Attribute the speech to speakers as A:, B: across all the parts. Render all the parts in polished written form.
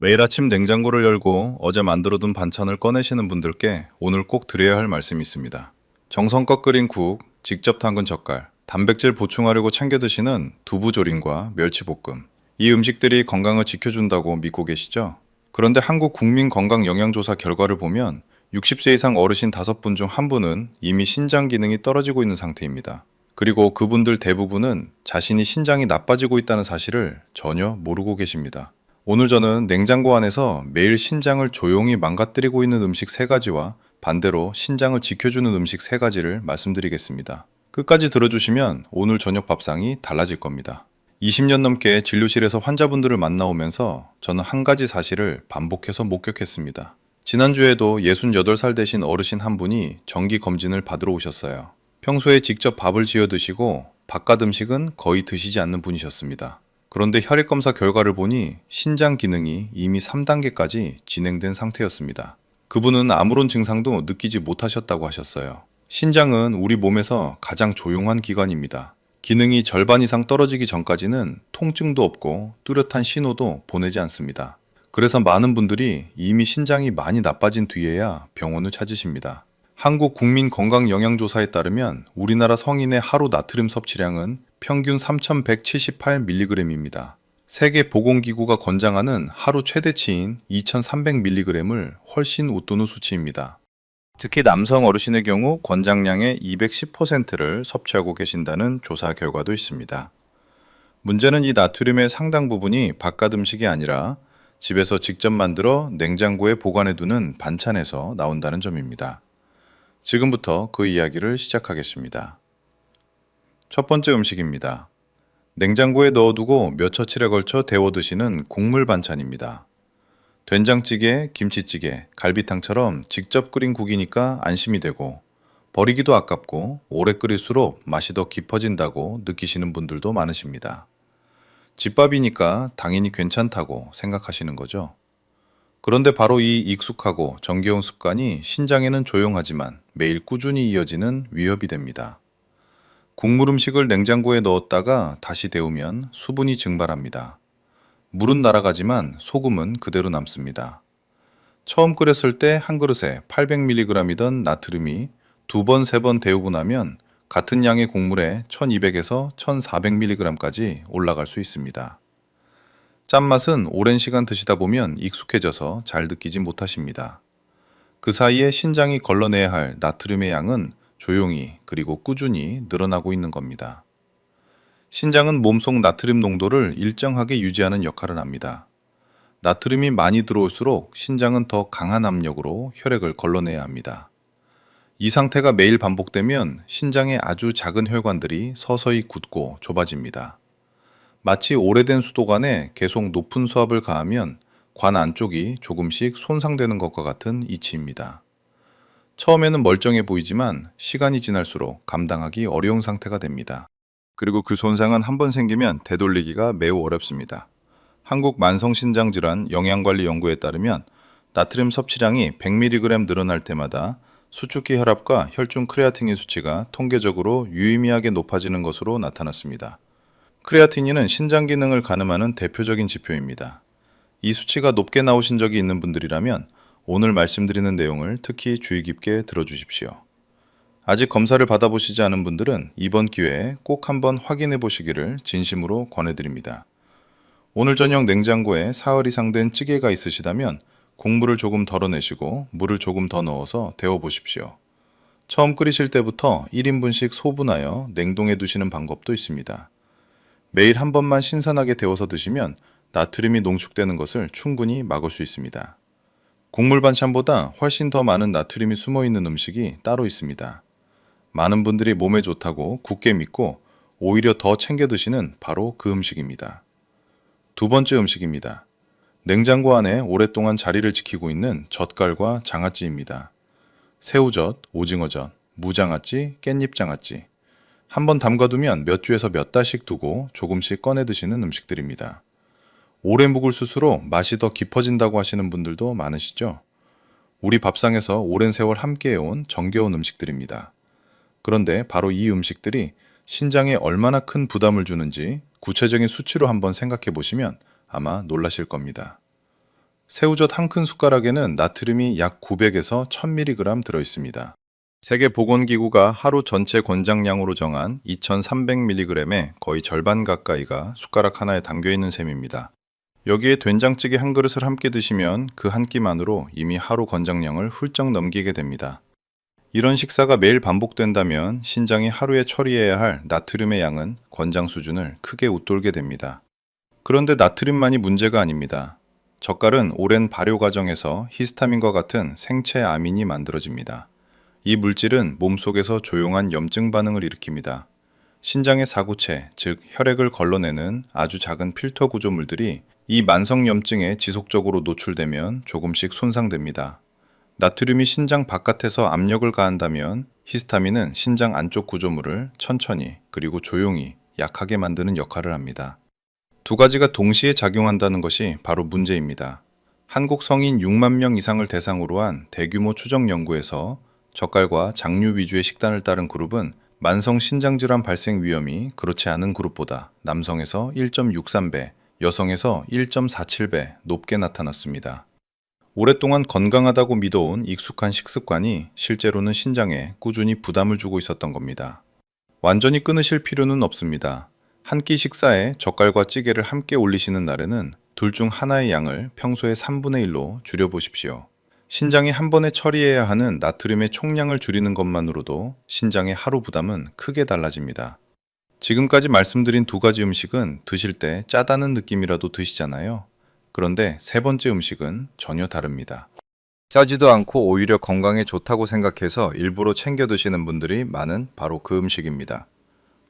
A: 매일 아침 냉장고를 열고 어제 만들어둔 반찬을 꺼내시는 분들께 오늘 꼭 드려야 할 말씀이 있습니다. 정성껏 끓인 국, 직접 담근 젓갈, 단백질 보충하려고 챙겨 드시는 두부조림과 멸치볶음. 이 음식들이 건강을 지켜준다고 믿고 계시죠? 그런데 한국 국민건강영양조사 결과를 보면 60세 이상 어르신 5분 중 1분은 이미 신장 기능이 떨어지고 있는 상태입니다. 그리고 그분들 대부분은 자신이 신장이 나빠지고 있다는 사실을 전혀 모르고 계십니다. 오늘 저는 냉장고 안에서 매일 신장을 조용히 망가뜨리고 있는 음식 3가지와 반대로 신장을 지켜주는 음식 3가지를 말씀드리겠습니다. 끝까지 들어주시면 오늘 저녁 밥상이 달라질 겁니다. 20년 넘게 진료실에서 환자분들을 만나오면서 저는 한 가지 사실을 반복해서 목격했습니다. 지난주에도 68살 되신 어르신 한 분이 정기 검진을 받으러 오셨어요. 평소에 직접 밥을 지어 드시고 바깥 음식은 거의 드시지 않는 분이셨습니다. 그런데 혈액검사 결과를 보니 신장 기능이 이미 3단계까지 진행된 상태였습니다. 그분은 아무런 증상도 느끼지 못하셨다고 하셨어요. 신장은 우리 몸에서 가장 조용한 기관입니다. 기능이 절반 이상 떨어지기 전까지는 통증도 없고 뚜렷한 신호도 보내지 않습니다. 그래서 많은 분들이 이미 신장이 많이 나빠진 뒤에야 병원을 찾으십니다. 한국국민건강영양조사에 따르면 우리나라 성인의 하루 나트륨 섭취량은 평균 3,178mg입니다. 세계보건기구가 권장하는 하루 최대치인 2,300mg을 훨씬 웃도는 수치입니다. 특히 남성 어르신의 경우 권장량의 210%를 섭취하고 계신다는 조사 결과도 있습니다. 문제는 이 나트륨의 상당 부분이 바깥 음식이 아니라 집에서 직접 만들어 냉장고에 보관해두는 반찬에서 나온다는 점입니다. 지금부터 그 이야기를 시작하겠습니다. 첫 번째 음식입니다. 냉장고에 넣어두고 몇 처칠에 걸쳐 데워 드시는 국물 반찬입니다. 된장찌개, 김치찌개, 갈비탕처럼 직접 끓인 국이니까 안심이 되고 버리기도 아깝고 오래 끓일수록 맛이 더 깊어진다고 느끼시는 분들도 많으십니다. 집밥이니까 당연히 괜찮다고 생각하시는 거죠. 그런데 바로 이 익숙하고 정겨운 습관이 신장에는 조용하지만 매일 꾸준히 이어지는 위협이 됩니다. 국물 음식을 냉장고에 넣었다가 다시 데우면 수분이 증발합니다. 물은 날아가지만 소금은 그대로 남습니다. 처음 끓였을 때 한 그릇에 800mg이던 나트륨이 2번, 3번 데우고 나면 같은 양의 국물에 1200에서 1400mg까지 올라갈 수 있습니다. 짠맛은 오랜 시간 드시다 보면 익숙해져서 잘 느끼지 못하십니다. 그 사이에 신장이 걸러내야 할 나트륨의 양은 조용히 그리고 꾸준히 늘어나고 있는 겁니다. 신장은 몸속 나트륨 농도를 일정하게 유지하는 역할을 합니다. 나트륨이 많이 들어올수록 신장은 더 강한 압력으로 혈액을 걸러내야 합니다. 이 상태가 매일 반복되면 신장의 아주 작은 혈관들이 서서히 굳고 좁아집니다. 마치 오래된 수도관에 계속 높은 수압을 가하면 관 안쪽이 조금씩 손상되는 것과 같은 이치입니다. 처음에는 멀쩡해 보이지만 시간이 지날수록 감당하기 어려운 상태가 됩니다. 그리고 그 손상은 한번 생기면 되돌리기가 매우 어렵습니다. 한국 만성신장질환 영양관리연구에 따르면 나트륨 섭취량이 100mg 늘어날 때마다 수축기 혈압과 혈중 크레아틴인 수치가 통계적으로 유의미하게 높아지는 것으로 나타났습니다. 크레아틴인은 신장 기능을 가늠하는 대표적인 지표입니다. 이 수치가 높게 나오신 적이 있는 분들이라면 오늘 말씀드리는 내용을 특히 주의 깊게 들어주십시오. 아직 검사를 받아보시지 않은 분들은 이번 기회에 꼭 한번 확인해 보시기를 진심으로 권해드립니다. 오늘 저녁 냉장고에 사흘 이상 된 찌개가 있으시다면 국물을 조금 덜어내시고 물을 조금 더 넣어서 데워 보십시오. 처음 끓이실 때부터 1인분씩 소분하여 냉동해 두시는 방법도 있습니다. 매일 한 번만 신선하게 데워서 드시면 나트륨이 농축되는 것을 충분히 막을 수 있습니다. 국물 반찬보다 훨씬 더 많은 나트륨이 숨어 있는 음식이 따로 있습니다. 많은 분들이 몸에 좋다고 굳게 믿고 오히려 더 챙겨 드시는 바로 그 음식입니다. 두 번째 음식입니다. 냉장고 안에 오랫동안 자리를 지키고 있는 젓갈과 장아찌입니다. 새우젓, 오징어젓, 무장아찌, 깻잎장아찌. 한번 담가두면 몇 주에서 몇 달씩 두고 조금씩 꺼내 드시는 음식들입니다. 오래 묵을 수수로 맛이 더 깊어진다고 하시는 분들도 많으시죠? 우리 밥상에서 오랜 세월 함께해온 정겨운 음식들입니다. 그런데 바로 이 음식들이 신장에 얼마나 큰 부담을 주는지 구체적인 수치로 한번 생각해 보시면 아마 놀라실 겁니다. 새우젓 한 큰 숟가락에는 나트륨이 약 900에서 1000mg 들어 있습니다. 세계보건기구가 하루 전체 권장량으로 정한 2300mg의 거의 절반 가까이가 숟가락 하나에 담겨 있는 셈입니다. 여기에 된장찌개 한 그릇을 함께 드시면 그 한 끼만으로 이미 하루 권장량을 훌쩍 넘기게 됩니다. 이런 식사가 매일 반복된다면 신장이 하루에 처리해야 할 나트륨의 양은 권장 수준을 크게 웃돌게 됩니다. 그런데 나트륨만이 문제가 아닙니다. 젓갈은 오랜 발효 과정에서 히스타민과 같은 생체 아민이 만들어집니다. 이 물질은 몸속에서 조용한 염증 반응을 일으킵니다. 신장의 사구체, 즉 혈액을 걸러내는 아주 작은 필터 구조물들이 이 만성 염증에 지속적으로 노출되면 조금씩 손상됩니다. 나트륨이 신장 바깥에서 압력을 가한다면 히스타민은 신장 안쪽 구조물을 천천히 그리고 조용히 약하게 만드는 역할을 합니다. 두 가지가 동시에 작용한다는 것이 바로 문제입니다. 한국 성인 6만 명 이상을 대상으로 한 대규모 추적 연구에서 젓갈과 장류 위주의 식단을 따른 그룹은 만성 신장질환 발생 위험이 그렇지 않은 그룹보다 남성에서 1.63배, 여성에서 1.47배 높게 나타났습니다. 오랫동안 건강하다고 믿어온 익숙한 식습관이 실제로는 신장에 꾸준히 부담을 주고 있었던 겁니다. 완전히 끊으실 필요는 없습니다. 한 끼 식사에 젓갈과 찌개를 함께 올리시는 날에는 둘 중 하나의 양을 평소의 3분의 1로 줄여보십시오. 신장이 한 번에 처리해야 하는 나트륨의 총량을 줄이는 것만으로도 신장의 하루 부담은 크게 달라집니다. 지금까지 말씀드린 두 가지 음식은 드실 때 짜다는 느낌이라도 드시잖아요. 그런데 세 번째 음식은 전혀 다릅니다. 짜지도 않고 오히려 건강에 좋다고 생각해서 일부러 챙겨 드시는 분들이 많은 바로 그 음식입니다.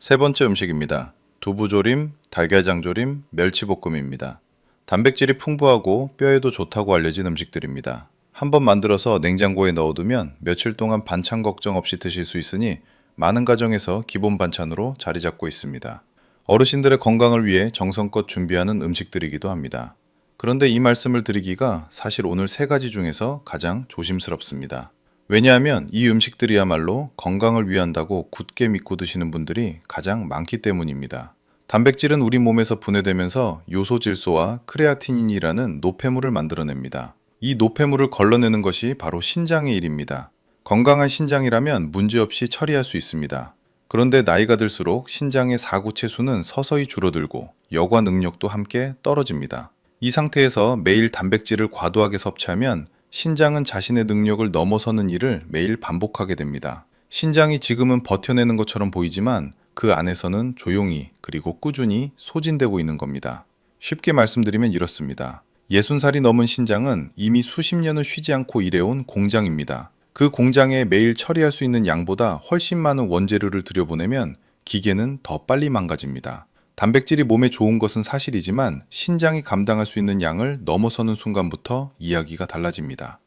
A: 세 번째 음식입니다. 두부조림, 달걀장조림, 멸치볶음입니다. 단백질이 풍부하고 뼈에도 좋다고 알려진 음식들입니다. 한번 만들어서 냉장고에 넣어두면 며칠 동안 반찬 걱정 없이 드실 수 있으니 많은 가정에서 기본 반찬으로 자리 잡고 있습니다. 어르신들의 건강을 위해 정성껏 준비하는 음식들이기도 합니다. 그런데 이 말씀을 드리기가 사실 오늘 세 가지 중에서 가장 조심스럽습니다. 왜냐하면 이 음식들이야말로 건강을 위한다고 굳게 믿고 드시는 분들이 가장 많기 때문입니다. 단백질은 우리 몸에서 분해되면서 요소질소와 크레아티닌이라는 노폐물을 만들어냅니다. 이 노폐물을 걸러내는 것이 바로 신장의 일입니다. 건강한 신장이라면 문제없이 처리할 수 있습니다. 그런데 나이가 들수록 신장의 사구체 수는 서서히 줄어들고 여과 능력도 함께 떨어집니다. 이 상태에서 매일 단백질을 과도하게 섭취하면 신장은 자신의 능력을 넘어서는 일을 매일 반복하게 됩니다. 신장이 지금은 버텨내는 것처럼 보이지만 그 안에서는 조용히 그리고 꾸준히 소진되고 있는 겁니다. 쉽게 말씀드리면 이렇습니다. 60살이 넘은 신장은 이미 수십 년을 쉬지 않고 일해온 공장입니다. 그 공장에 매일 처리할 수 있는 양보다 훨씬 많은 원재료를 들여보내면 기계는 더 빨리 망가집니다. 단백질이 몸에 좋은 것은 사실이지만 신장이 감당할 수 있는 양을 넘어서는 순간부터 이야기가 달라집니다.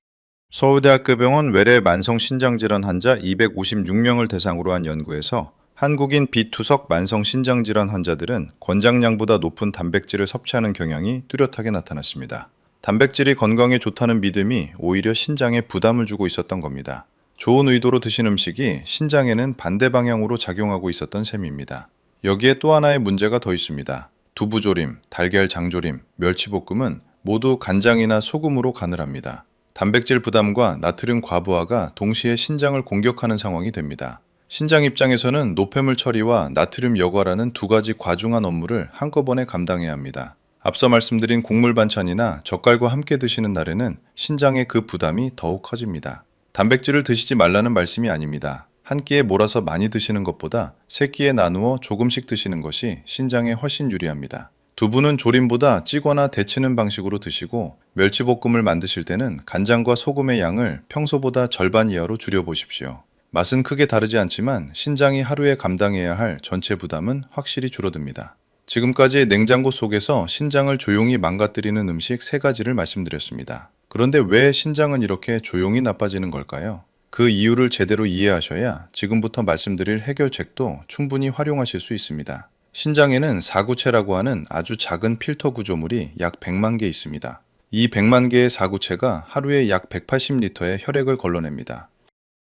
A: 서울대학교 병원 외래 만성신장질환 환자 256명을 대상으로 한 연구에서 한국인 비투석 만성신장질환 환자들은 권장량보다 높은 단백질을 섭취하는 경향이 뚜렷하게 나타났습니다. 단백질이 건강에 좋다는 믿음이 오히려 신장에 부담을 주고 있었던 겁니다. 좋은 의도로 드신 음식이 신장에는 반대 방향으로 작용하고 있었던 셈입니다. 여기에 또 하나의 문제가 더 있습니다. 두부조림, 달걀장조림, 멸치볶음은 모두 간장이나 소금으로 간을 합니다. 단백질 부담과 나트륨 과부하가 동시에 신장을 공격하는 상황이 됩니다. 신장 입장에서는 노폐물 처리와 나트륨 여과라는 두 가지 과중한 업무를 한꺼번에 감당해야 합니다. 앞서 말씀드린 국물 반찬이나 젓갈과 함께 드시는 날에는 신장의 그 부담이 더욱 커집니다. 단백질을 드시지 말라는 말씀이 아닙니다. 한 끼에 몰아서 많이 드시는 것보다 세 끼에 나누어 조금씩 드시는 것이 신장에 훨씬 유리합니다. 두부는 조림보다 찌거나 데치는 방식으로 드시고 멸치볶음을 만드실 때는 간장과 소금의 양을 평소보다 절반 이하로 줄여보십시오. 맛은 크게 다르지 않지만 신장이 하루에 감당해야 할 전체 부담은 확실히 줄어듭니다. 지금까지 냉장고 속에서 신장을 조용히 망가뜨리는 음식 세 가지를 말씀드렸습니다. 그런데 왜 신장은 이렇게 조용히 나빠지는 걸까요? 그 이유를 제대로 이해하셔야 지금부터 말씀드릴 해결책도 충분히 활용하실 수 있습니다. 신장에는 사구체라고 하는 아주 작은 필터 구조물이 약 100만 개 있습니다. 이 100만 개의 사구체가 하루에 약 180리터의 혈액을 걸러냅니다.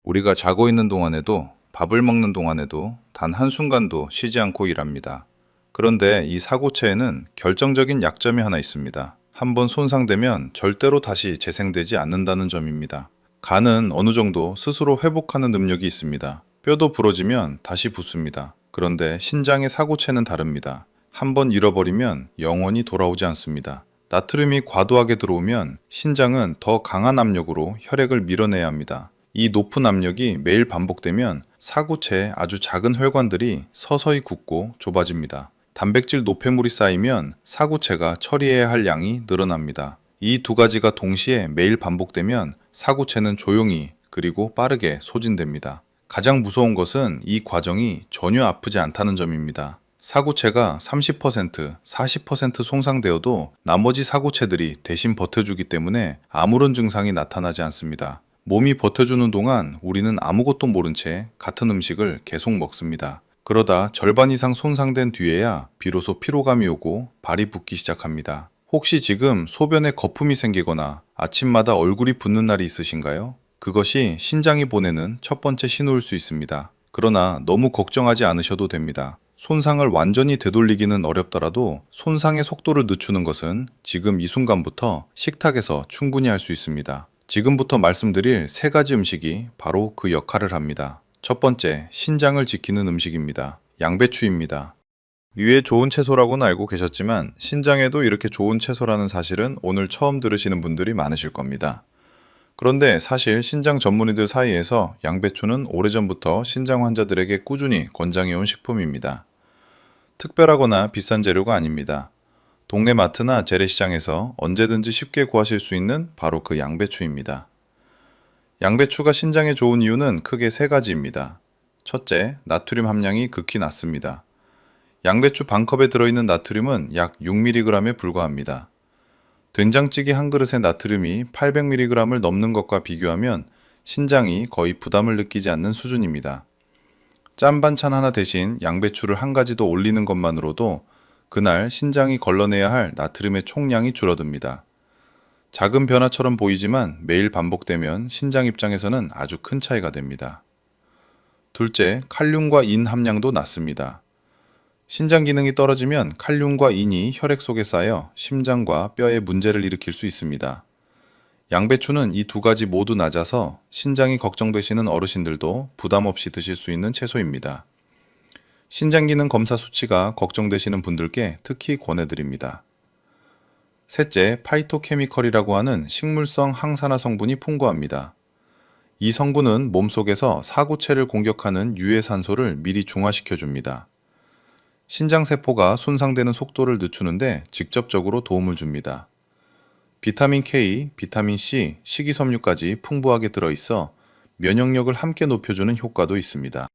A: 우리가 자고 있는 동안에도 밥을 먹는 동안에도 단 한순간도 쉬지 않고 일합니다. 그런데 이 사구체에는 결정적인 약점이 하나 있습니다. 한번 손상되면 절대로 다시 재생되지 않는다는 점입니다. 간은 어느 정도 스스로 회복하는 능력이 있습니다. 뼈도 부러지면 다시 붙습니다. 그런데 신장의 사고체는 다릅니다. 한번 잃어버리면 영원히 돌아오지 않습니다. 나트륨이 과도하게 들어오면 신장은 더 강한 압력으로 혈액을 밀어내야 합니다. 이 높은 압력이 매일 반복되면 사구체의 아주 작은 혈관들이 서서히 굳고 좁아집니다. 단백질 노폐물이 쌓이면 사구체가 처리해야 할 양이 늘어납니다. 이 두 가지가 동시에 매일 반복되면 사구체는 조용히 그리고 빠르게 소진됩니다. 가장 무서운 것은 이 과정이 전혀 아프지 않다는 점입니다. 사구체가 30%, 40% 손상되어도 나머지 사구체들이 대신 버텨주기 때문에 아무런 증상이 나타나지 않습니다. 몸이 버텨주는 동안 우리는 아무것도 모른 채 같은 음식을 계속 먹습니다. 그러다 절반 이상 손상된 뒤에야 비로소 피로감이 오고 발이 붓기 시작합니다. 혹시 지금 소변에 거품이 생기거나 아침마다 얼굴이 붓는 날이 있으신가요? 그것이 신장이 보내는 첫 번째 신호일 수 있습니다. 그러나 너무 걱정하지 않으셔도 됩니다. 손상을 완전히 되돌리기는 어렵더라도 손상의 속도를 늦추는 것은 지금 이 순간부터 식탁에서 충분히 할 수 있습니다. 지금부터 말씀드릴 세 가지 음식이 바로 그 역할을 합니다. 첫 번째, 신장을 지키는 음식입니다. 양배추입니다. 위에 좋은 채소라고는 알고 계셨지만 신장에도 이렇게 좋은 채소라는 사실은 오늘 처음 들으시는 분들이 많으실 겁니다. 그런데 사실 신장 전문의들 사이에서 양배추는 오래전부터 신장 환자들에게 꾸준히 권장해온 식품입니다. 특별하거나 비싼 재료가 아닙니다. 동네 마트나 재래시장에서 언제든지 쉽게 구하실 수 있는 바로 그 양배추입니다. 양배추가 신장에 좋은 이유는 크게 세 가지입니다. 첫째, 나트륨 함량이 극히 낮습니다. 양배추 반컵에 들어있는 나트륨은 약 6mg에 불과합니다. 된장찌개 한 그릇의 나트륨이 800mg을 넘는 것과 비교하면 신장이 거의 부담을 느끼지 않는 수준입니다. 짠 반찬 하나 대신 양배추를 한 가지 더 올리는 것만으로도 그날 신장이 걸러내야 할 나트륨의 총량이 줄어듭니다. 작은 변화처럼 보이지만 매일 반복되면 신장 입장에서는 아주 큰 차이가 됩니다. 둘째, 칼륨과 인 함량도 낮습니다. 신장 기능이 떨어지면 칼륨과 인이 혈액 속에 쌓여 심장과 뼈에 문제를 일으킬 수 있습니다. 양배추는 이 두 가지 모두 낮아서 신장이 걱정되시는 어르신들도 부담 없이 드실 수 있는 채소입니다. 신장 기능 검사 수치가 걱정되시는 분들께 특히 권해드립니다. 셋째, 파이토케미컬이라고 하는 식물성 항산화 성분이 풍부합니다. 이 성분은 몸속에서 사구체를 공격하는 유해산소를 미리 중화시켜 줍니다. 신장세포가 손상되는 속도를 늦추는데 직접적으로 도움을 줍니다. 비타민 K, 비타민 C, 식이섬유까지 풍부하게 들어있어 면역력을 함께 높여주는 효과도 있습니다.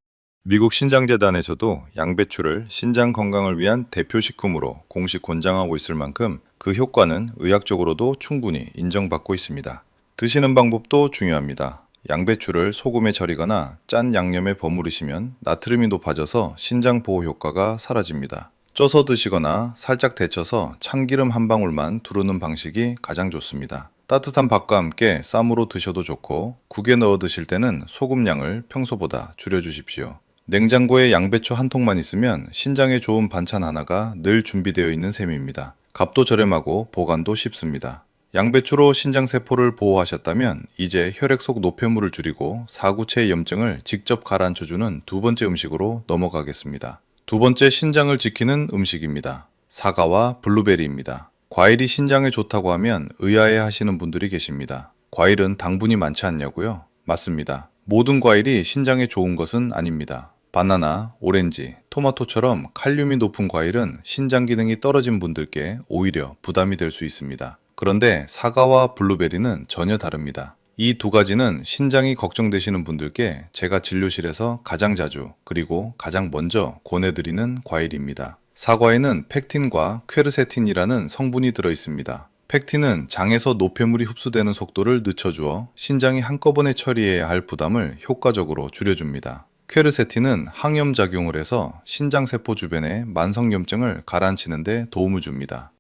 A: 미국 신장재단에서도 양배추를 신장 건강을 위한 대표 식품으로 공식 권장하고 있을 만큼 그 효과는 의학적으로도 충분히 인정받고 있습니다. 드시는 방법도 중요합니다. 양배추를 소금에 절이거나 짠 양념에 버무리시면 나트륨이 높아져서 신장 보호 효과가 사라집니다. 쪄서 드시거나 살짝 데쳐서 참기름 한 방울만 두르는 방식이 가장 좋습니다. 따뜻한 밥과 함께 쌈으로 드셔도 좋고 국에 넣어 드실 때는 소금량을 평소보다 줄여주십시오. 냉장고에 양배추 한 통만 있으면 신장에 좋은 반찬 하나가 늘 준비되어 있는 셈입니다. 값도 저렴하고 보관도 쉽습니다. 양배추로 신장세포를 보호하셨다면 이제 혈액 속 노폐물을 줄이고 사구체의 염증을 직접 가라앉혀주는 두 번째 음식으로 넘어가겠습니다. 두 번째 신장을 지키는 음식입니다. 사과와 블루베리입니다. 과일이 신장에 좋다고 하면 의아해 하시는 분들이 계십니다. 과일은 당분이 많지 않냐고요? 맞습니다. 모든 과일이 신장에 좋은 것은 아닙니다. 바나나, 오렌지, 토마토처럼 칼륨이 높은 과일은 신장 기능이 떨어진 분들께 오히려 부담이 될 수 있습니다. 그런데 사과와 블루베리는 전혀 다릅니다. 이 두 가지는 신장이 걱정되시는 분들께 제가 진료실에서 가장 자주 그리고 가장 먼저 권해드리는 과일입니다. 사과에는 펙틴과 퀘르세틴이라는 성분이 들어있습니다. 펙틴은 장에서 노폐물이 흡수되는 속도를 늦춰주어 신장이 한꺼번에 처리해야 할 부담을 효과적으로 줄여줍니다. 퀘르세틴은 항염작용을 해서 신장세포 주변의 만성염증을 가라앉히는 데 도움을 줍니다.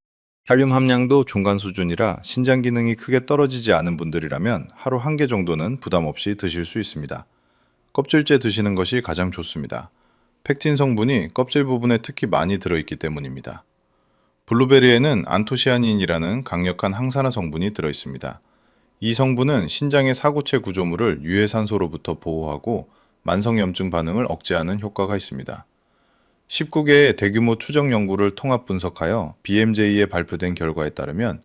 A: 칼륨 함량도 중간 수준이라 신장 기능이 크게 떨어지지 않은 분들이라면 하루 한 개 정도는 부담 없이 드실 수 있습니다. 껍질째 드시는 것이 가장 좋습니다. 펙틴 성분이 껍질 부분에 특히 많이 들어있기 때문입니다. 블루베리에는 안토시아닌이라는 강력한 항산화 성분이 들어있습니다. 이 성분은 신장의 사구체 구조물을 유해산소로부터 보호하고 만성염증 반응을 억제하는 효과가 있습니다. 19개의 대규모 추적 연구를 통합 분석하여 BMJ에 발표된 결과에 따르면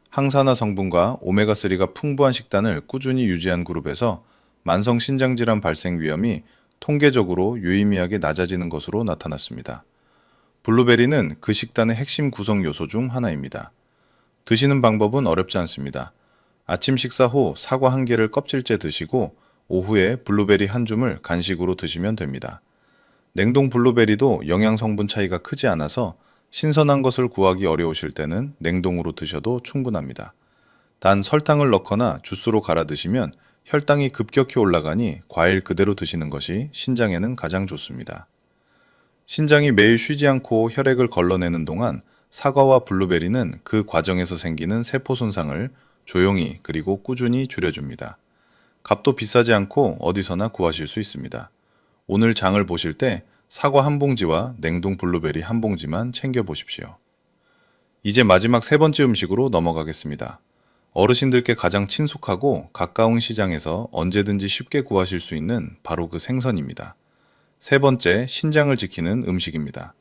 A: 항산화 성분과 오메가3가 풍부한 식단을 꾸준히 유지한 그룹에서 만성 신장질환 발생 위험이 통계적으로 유의미하게 낮아지는 것으로 나타났습니다. 블루베리는 그 식단의 핵심 구성 요소 중 하나입니다. 드시는 방법은 어렵지 않습니다. 아침 식사 후 사과 한 개를 껍질째 드시고 오후에 블루베리 한 줌을 간식으로 드시면 됩니다. 냉동 블루베리도 영양 성분 차이가 크지 않아서 신선한 것을 구하기 어려우실 때는 냉동으로 드셔도 충분합니다. 단 설탕을 넣거나 주스로 갈아 드시면 혈당이 급격히 올라가니 과일 그대로 드시는 것이 신장에는 가장 좋습니다. 신장이 매일 쉬지 않고 혈액을 걸러내는 동안 사과와 블루베리는 그 과정에서 생기는 세포 손상을 조용히 그리고 꾸준히 줄여줍니다. 값도 비싸지 않고 어디서나 구하실 수 있습니다. 오늘 장을 보실 때 사과 한 봉지와 냉동 블루베리 한 봉지만 챙겨 보십시오. 이제 마지막 세 번째 음식으로 넘어가겠습니다. 어르신들께 가장 친숙하고 가까운 시장에서 언제든지 쉽게 구하실 수 있는 바로 그 생선입니다. 세 번째, 신장을 지키는 음식입니다.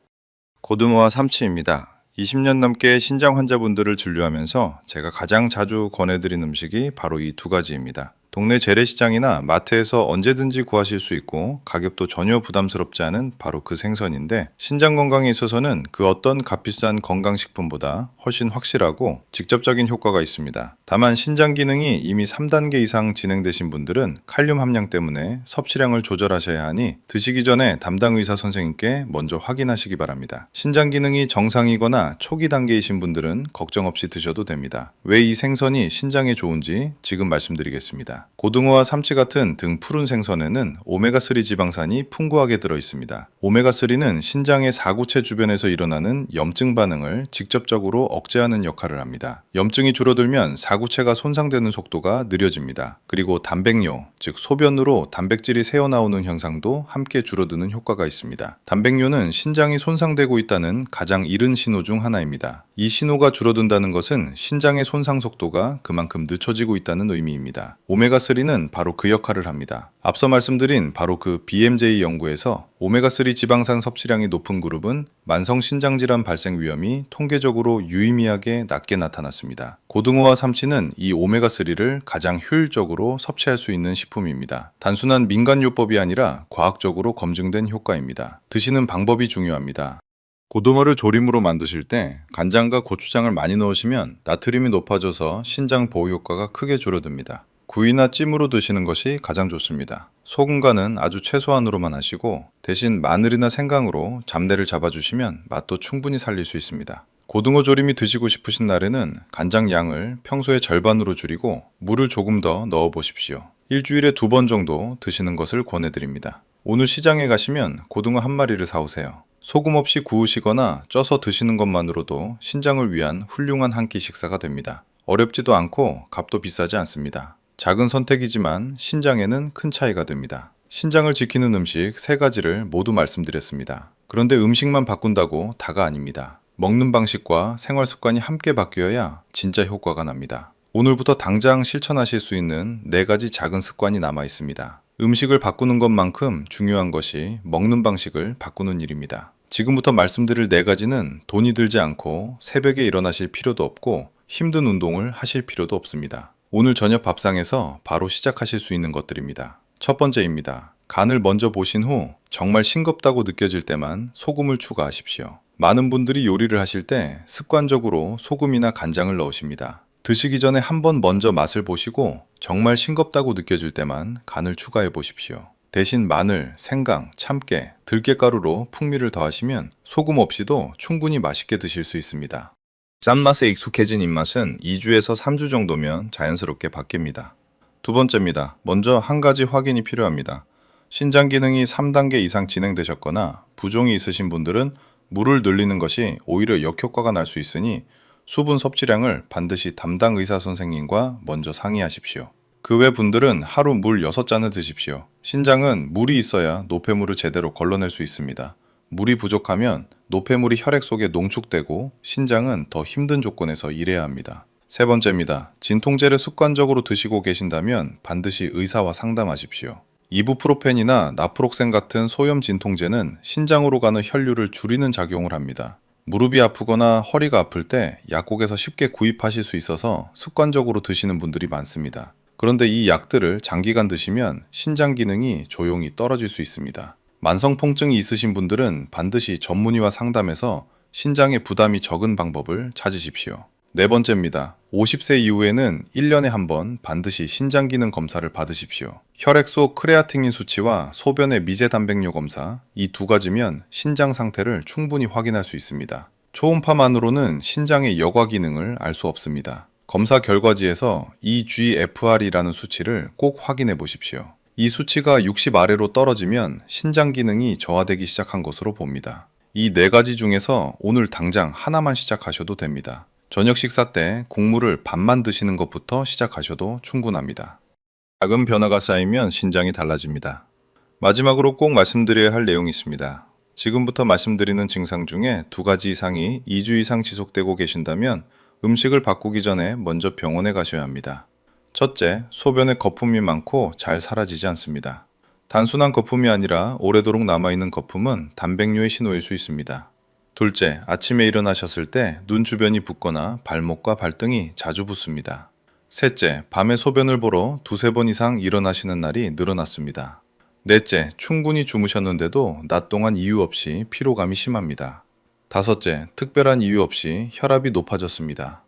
A: 고등어와 삼치입니다. 20년 넘게 신장 환자분들을 진료하면서 제가 가장 자주 권해드린 음식이 바로 이 두 가지입니다. 동네 재래시장이나 마트에서 언제든지 구하실 수 있고 가격도 전혀 부담스럽지 않은 바로 그 생선인데 신장 건강에 있어서는 그 어떤 값비싼 건강식품보다 훨씬 확실하고 직접적인 효과가 있습니다. 다만 신장 기능이 이미 3단계 이상 진행되신 분들은 칼륨 함량 때문에 섭취량을 조절하셔야 하니 드시기 전에 담당 의사 선생님께 먼저 확인하시기 바랍니다. 신장 기능이 정상이거나 초기 단계이신 분들은 걱정 없이 드셔도 됩니다. 왜 이 생선이 신장에 좋은지 지금 말씀드리겠습니다. 고등어와 삼치 같은 등 푸른 생선에는 오메가3 지방산이 풍부하게 들어 있습니다. 오메가3는 신장의 사구체 주변에서 일어나는 염증 반응을 직접적으로 억제하는 역할을 합니다. 염증이 줄어들면 사구체가 손상되는 속도가 느려집니다. 그리고 단백뇨, 즉 소변으로 단백질이 새어나오는 현상도 함께 줄어드는 효과가 있습니다. 단백뇨는 신장이 손상되고 있다는 가장 이른 신호 중 하나입니다. 이 신호가 줄어든다는 것은 신장의 손상 속도가 그만큼 늦춰지고 있다는 의미입니다. 오메가3는 바로 그 역할을 합니다. 앞서 말씀드린 바로 그 BMJ 연구에서 오메가3 지방산 섭취량이 높은 그룹은 만성 신장질환 발생 위험이 통계적으로 유의미하게 낮게 나타났습니다. 고등어와 삼치는 이 오메가3를 가장 효율적으로 섭취할 수 있는 식품입니다. 단순한 민간요법이 아니라 과학적으로 검증된 효과입니다. 드시는 방법이 중요합니다. 고등어를 조림으로 만드실 때 간장과 고추장을 많이 넣으시면 나트륨이 높아져서 신장 보호 효과가 크게 줄어듭니다. 구이나 찜으로 드시는 것이 가장 좋습니다. 소금간은 아주 최소한으로만 하시고 대신 마늘이나 생강으로 잡내를 잡아주시면 맛도 충분히 살릴 수 있습니다. 고등어 조림이 드시고 싶으신 날에는 간장 양을 평소의 절반으로 줄이고 물을 조금 더 넣어 보십시오. 일주일에 2번 정도 드시는 것을 권해드립니다. 오늘 시장에 가시면 고등어 한 마리를 사오세요. 소금 없이 구우시거나 쪄서 드시는 것만으로도 신장을 위한 훌륭한 한 끼 식사가 됩니다. 어렵지도 않고 값도 비싸지 않습니다. 작은 선택이지만 신장에는 큰 차이가 됩니다. 신장을 지키는 음식 3가지를 모두 말씀드렸습니다. 그런데 음식만 바꾼다고 다가 아닙니다. 먹는 방식과 생활 습관이 함께 바뀌어야 진짜 효과가 납니다. 오늘부터 당장 실천하실 수 있는 4가지 작은 습관이 남아 있습니다. 음식을 바꾸는 것만큼 중요한 것이 먹는 방식을 바꾸는 일입니다. 지금부터 말씀드릴 4가지는 돈이 들지 않고 새벽에 일어나실 필요도 없고 힘든 운동을 하실 필요도 없습니다. 오늘 저녁 밥상에서 바로 시작하실 수 있는 것들입니다. 첫 번째입니다. 간을 먼저 보신 후 정말 싱겁다고 느껴질 때만 소금을 추가하십시오. 많은 분들이 요리를 하실 때 습관적으로 소금이나 간장을 넣으십니다. 드시기 전에 한번 먼저 맛을 보시고 정말 싱겁다고 느껴질 때만 간을 추가해 보십시오. 대신 마늘, 생강, 참깨, 들깨가루로 풍미를 더하시면 소금 없이도 충분히 맛있게 드실 수 있습니다. 짠맛에 익숙해진 입맛은 2주에서 3주 정도면 자연스럽게 바뀝니다. 두 번째입니다. 먼저 한 가지 확인이 필요합니다. 신장 기능이 3단계 이상 진행되셨거나 부종이 있으신 분들은 물을 늘리는 것이 오히려 역효과가 날 수 있으니 수분 섭취량을 반드시 담당 의사 선생님과 먼저 상의하십시오. 그 외 분들은 하루 물 6잔을 드십시오. 신장은 물이 있어야 노폐물을 제대로 걸러낼 수 있습니다. 물이 부족하면 노폐물이 혈액 속에 농축되고 신장은 더 힘든 조건에서 일해야 합니다. 세 번째입니다. 진통제를 습관적으로 드시고 계신다면 반드시 의사와 상담하십시오. 이부프로펜이나 나프록센 같은 소염 진통제는 신장으로 가는 혈류를 줄이는 작용을 합니다. 무릎이 아프거나 허리가 아플 때 약국에서 쉽게 구입하실 수 있어서 습관적으로 드시는 분들이 많습니다. 그런데 이 약들을 장기간 드시면 신장 기능이 조용히 떨어질 수 있습니다. 만성 통증이 있으신 분들은 반드시 전문의와 상담해서 신장에 부담이 적은 방법을 찾으십시오. 네 번째입니다. 50세 이후에는 1년에 한 번 반드시 신장 기능 검사를 받으십시오. 혈액 속 크레아틴인 수치와 소변의 미제 단백뇨 검사, 이 두 가지면 신장 상태를 충분히 확인할 수 있습니다. 초음파만으로는 신장의 여과 기능을 알 수 없습니다. 검사 결과지에서 eGFR이라는 수치를 꼭 확인해 보십시오. 이 수치가 60 아래로 떨어지면 신장 기능이 저하되기 시작한 것으로 봅니다. 이 네 가지 중에서 오늘 당장 하나만 시작하셔도 됩니다. 저녁 식사 때 국물을 반만 드시는 것부터 시작하셔도 충분합니다. 작은 변화가 쌓이면 신장이 달라집니다. 마지막으로 꼭 말씀드려야 할 내용이 있습니다. 지금부터 말씀드리는 증상 중에 두 가지 이상이 2주 이상 지속되고 계신다면 음식을 바꾸기 전에 먼저 병원에 가셔야 합니다. 첫째, 소변에 거품이 많고 잘 사라지지 않습니다. 단순한 거품이 아니라 오래도록 남아있는 거품은 단백뇨의 신호일 수 있습니다. 둘째, 아침에 일어나셨을 때 눈 주변이 붓거나 발목과 발등이 자주 붓습니다. 셋째, 밤에 소변을 보러 두세 번 이상 일어나시는 날이 늘어났습니다. 넷째, 충분히 주무셨는데도 낮 동안 이유 없이 피로감이 심합니다. 다섯째, 특별한 이유 없이 혈압이 높아졌습니다.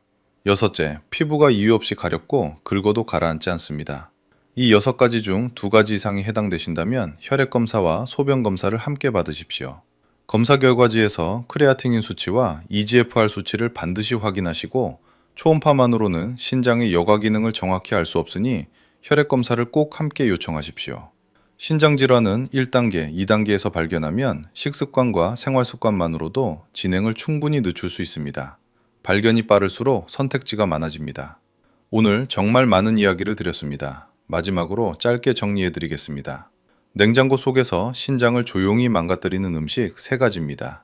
A: 여섯째, 피부가 이유 없이 가렵고 긁어도 가라앉지 않습니다. 이 6가지 중 2가지 이상이 해당되신다면 혈액 검사와 소변 검사를 함께 받으십시오. 검사 결과지에서 크레아틴인 수치와 eGFR 수치를 반드시 확인하시고 초음파만으로는 신장의 여과 기능을 정확히 알 수 없으니 혈액 검사를 꼭 함께 요청하십시오. 신장 질환은 1단계, 2단계에서 발견하면 식습관과 생활습관만으로도 진행을 충분히 늦출 수 있습니다. 발견이 빠를수록 선택지가 많아집니다. 오늘 정말 많은 이야기를 드렸습니다. 마지막으로 짧게 정리해 드리겠습니다. 냉장고 속에서 신장을 조용히 망가뜨리는 음식 3가지입니다.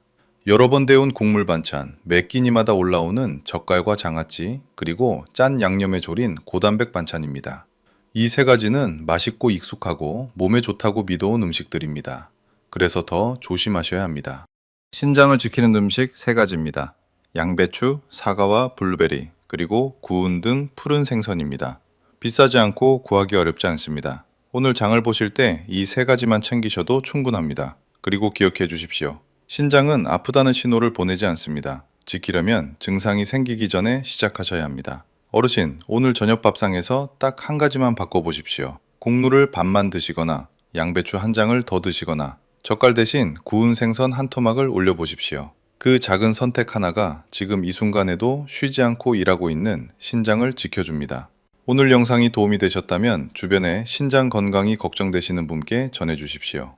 A: 여러 번 데운 곡물 반찬, 매 끼니마다 올라오는 젓갈과 장아찌, 그리고 짠 양념에 졸인 고단백 반찬입니다. 이 3가지는 맛있고 익숙하고 몸에 좋다고 믿어온 음식들입니다. 그래서 더 조심하셔야 합니다. 신장을 지키는 음식 3가지입니다. 양배추, 사과와 블루베리, 그리고 구운 등 푸른 생선입니다. 비싸지 않고 구하기 어렵지 않습니다. 오늘 장을 보실 때 이 3가지만 챙기셔도 충분합니다. 그리고 기억해 주십시오. 신장은 아프다는 신호를 보내지 않습니다. 지키려면 증상이 생기기 전에 시작하셔야 합니다. 어르신, 오늘 저녁 밥상에서 딱 1가지만 바꿔보십시오. 곡물을 반만 드시거나 양배추 1장을 더 드시거나 젓갈 대신 구운 생선 1토막을 올려보십시오. 그 작은 선택 하나가 지금 이 순간에도 쉬지 않고 일하고 있는 신장을 지켜줍니다. 오늘 영상이 도움이 되셨다면 주변에 신장 건강이 걱정되시는 분께 전해주십시오.